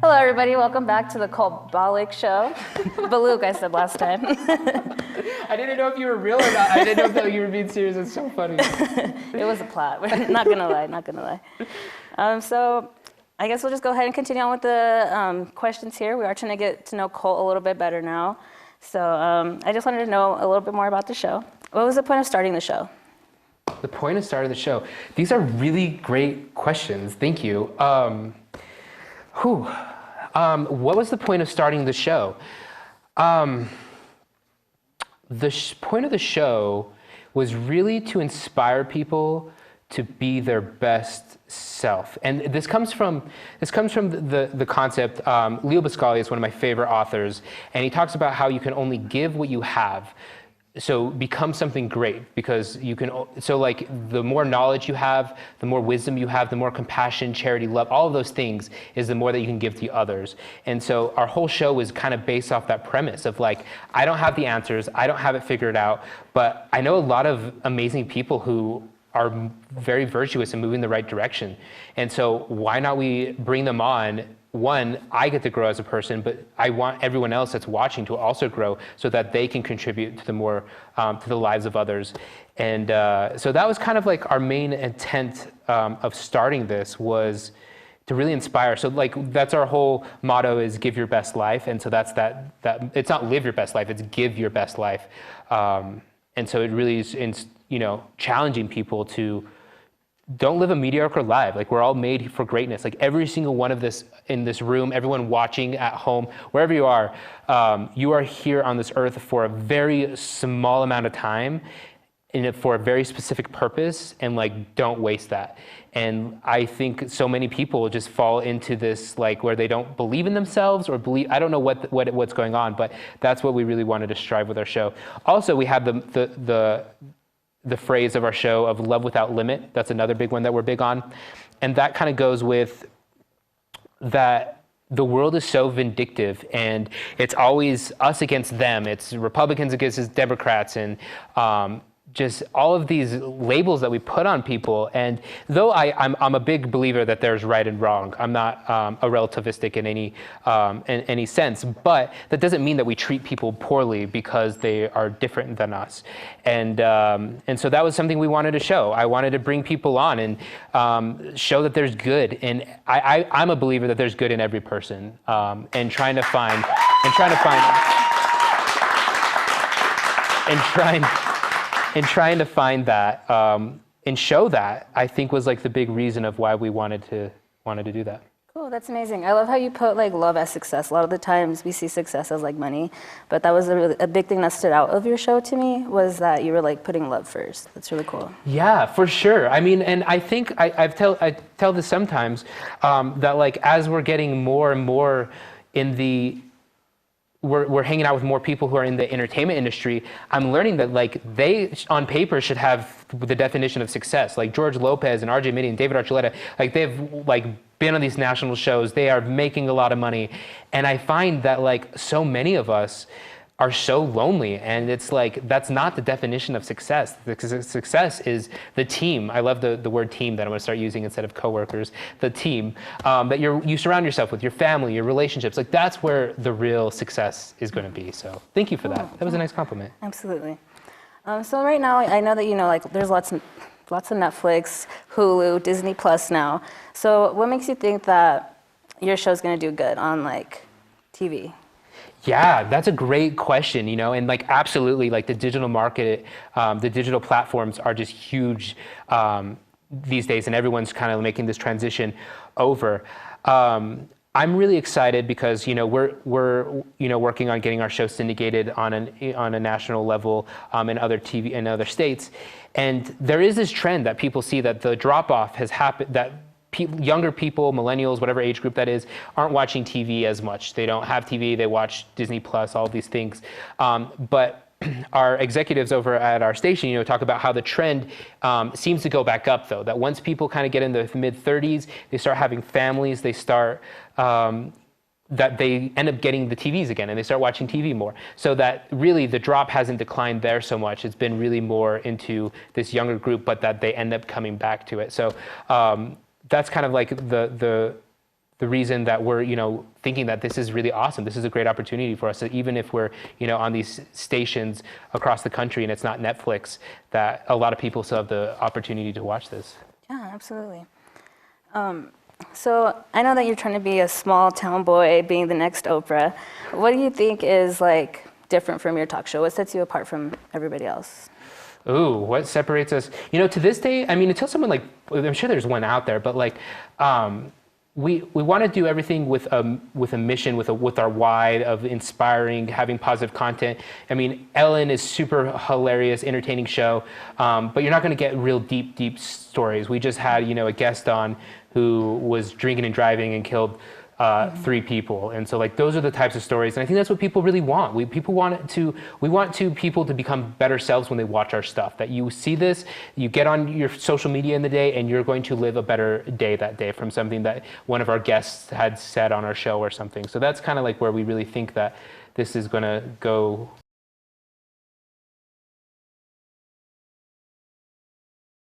Hello, everybody. Welcome back to the Colt Balok show. Balok, I said last time. I didn't know if you were real or not. I didn't know if you were being serious. It's so funny. It was a plot. Not gonna lie. So I guess we'll just go ahead and continue on with the questions here. We are trying to get to know Colt a little bit better now. So I just wanted to know a little bit more about the show. What was the point of starting the show? The point of starting the show. These are really great questions. Thank you. What was the point of starting the show? The point of the show was really to inspire people to be their best self. And this comes from the concept, Leo Buscaglia is one of my favorite authors, and he talks about how you can only give what you have. So become something great, because you can, so like the more knowledge you have, the more wisdom you have, the more compassion, charity, love, all of those things is the more that you can give to others. And so our whole show is kind of based off that premise of like, I don't have the answers, I don't have it figured out, but I know a lot of amazing people who are very virtuous and moving in the right direction. And so why not we bring them on? One, I get to grow as a person, but I want everyone else that's watching to also grow so that they can contribute to the more, to the lives of others. And so that was kind of like our main intent of starting this, was to really inspire. So like, that's our whole motto, is give your best life. And so that's that it's not live your best life, it's give your best life. And so it really is, challenging people to don't live a mediocre life. Like, we're all made for greatness. Like, every single one of this in this room, everyone watching at home, wherever you are here on this earth for a very small amount of time, and for a very specific purpose, and like, don't waste that. And I think so many people just fall into this, like, where they don't believe in themselves, or believe, I don't know what's going on, but that's what we really wanted to strive with our show. Also, we have the phrase of our show of love without limit. That's another big one that we're big on. And that kind of goes with that the world is so vindictive, and it's always us against them. It's Republicans against Democrats, and just all of these labels that we put on people. And though I'm a big believer that there's right and wrong, I'm not a relativistic in any sense, but that doesn't mean that we treat people poorly because they are different than us. And so that was something we wanted to show. I wanted to bring people on and show that there's good. And I'm a believer that there's good in every person, and trying to find that and show that, I think, was like the big reason of why we wanted to do that. Cool, that's amazing. I love how you put like love as success. A lot of the times we see success as like money, but that was a big thing that stood out of your show to me, was that you were like putting love first. That's really cool. Yeah, for sure. I mean, and I think I tell this sometimes, that like, as we're getting more and more in we're hanging out with more people who are in the entertainment industry, I'm learning that like, they on paper should have the definition of success. Like George Lopez and RJ Mitty and David Archuleta, like, they've like been on these national shows, they are making a lot of money. And I find that like, so many of us are so lonely, and it's like, that's not the definition of success. Because success is the team. I love the word team that I'm gonna start using instead of coworkers. The team that you surround yourself with, your family, your relationships. Like, that's where the real success is gonna be. So thank you for that. That was a nice compliment. Absolutely. So right now, I know that like, there's lots of Netflix, Hulu, Disney Plus now. So what makes you think that your show's gonna do good on like TV? Yeah, that's a great question, and like, absolutely, like, the digital market, the digital platforms are just huge these days, and everyone's kind of making this transition over. I'm really excited because, we're working on getting our show syndicated on a national level, in other TV in other states, and there is this trend that people see that the drop-off has happened, that younger people, millennials, whatever age group that is, aren't watching TV as much. They don't have TV, they watch Disney Plus, all these things. But our executives over at our station, talk about how the trend seems to go back up, though. That once people kind of get in the mid-30s, they start having families, they start, that they end up getting the TVs again, and they start watching TV more. So that really the drop hasn't declined there so much. It's been really more into this younger group, but that they end up coming back to it. So that's kind of like the the reason that we're, thinking that this is really awesome. This is a great opportunity for us. So even if we're, on these stations across the country and it's not Netflix, that a lot of people still have the opportunity to watch this. Yeah, absolutely. So I know that you're trying to be a small town boy, being the next Oprah. What do you think is like different from your talk show? What sets you apart from everybody else? Ooh, what separates us? To this day, I mean, until someone like, I'm sure there's one out there, but like, we want to do everything with a mission, with our why of inspiring, having positive content. I mean, Ellen is super hilarious, entertaining show, but you're not going to get real deep stories. We just had a guest on who was drinking and driving and killed 3 people, and so like those are the types of stories, and I think that's what people really want. We want people to become better selves when they watch our stuff. That you see this, you get on your social media in the day, and you're going to live a better day that day from something that one of our guests had said on our show or something. So that's kind of like where we really think that this is going to go